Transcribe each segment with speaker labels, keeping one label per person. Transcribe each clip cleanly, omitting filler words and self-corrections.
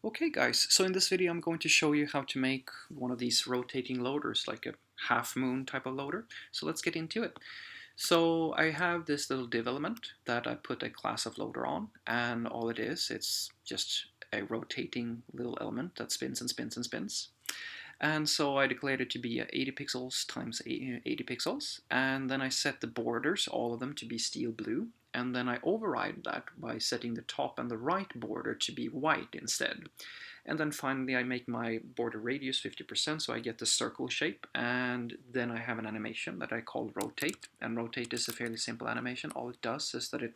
Speaker 1: Okay guys, so in this video I'm going to show you how to make one of these rotating loaders, like a half moon type of loader. So let's get into it. So I have this little div element that I put a class of loader on, and all it is, it's just a rotating little element that spins and spins and spins. And so I declared it to be 80 pixels times 80 pixels, and then I set the borders, all of them, to be steel blue, and then I override that by setting the top and the right border to be white instead. And then finally I make my border radius 50% so I get the circle shape, and then I have an animation that I call rotate, and rotate is a fairly simple animation. All it does is that it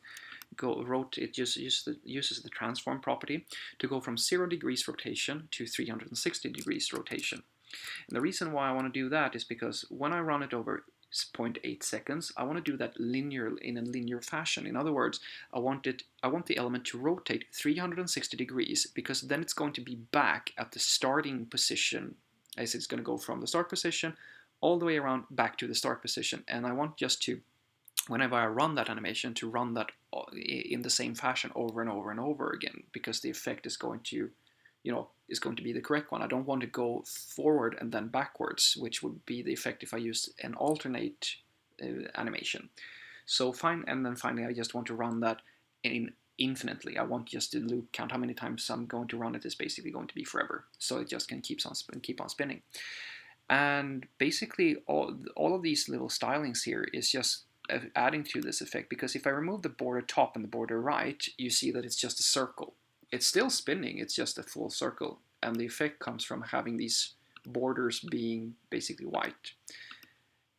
Speaker 1: just uses the transform property to go from 0 degrees rotation to 360 degrees rotation. And the reason why I want to do that is because when I run it over 0.8 seconds, I want to do that in a linear fashion. In other words, I want the element to rotate 360 degrees, because then it's going to be back at the starting position, as it's going to go from the start position all the way around back to the start position. And I want just to, whenever I run that animation, to run that in the same fashion over and over and over again, because the effect is going to is going to be the correct one. I don't want to go forward and then backwards, which would be the effect if I used an alternate animation. So fine, and then finally I just want to run that in infinitely. I want just the loop count, how many times I'm going to run it is basically going to be forever. So it just can keep on spinning. And basically all of these little stylings here is just adding to this effect, because if I remove the border top and the border right, you see that it's just a circle. It's still spinning, it's just a full circle, and the effect comes from having these borders being basically white.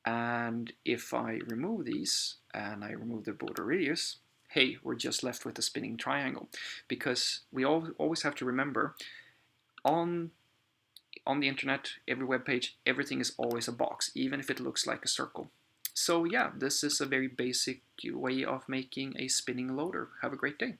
Speaker 1: And if I remove these and I remove the border radius, hey, we're just left with a spinning triangle. Because we always have to remember, on the internet, every web page, everything is always a box, even if it looks like a circle. So yeah, this is a very basic way of making a spinning loader. Have a great day.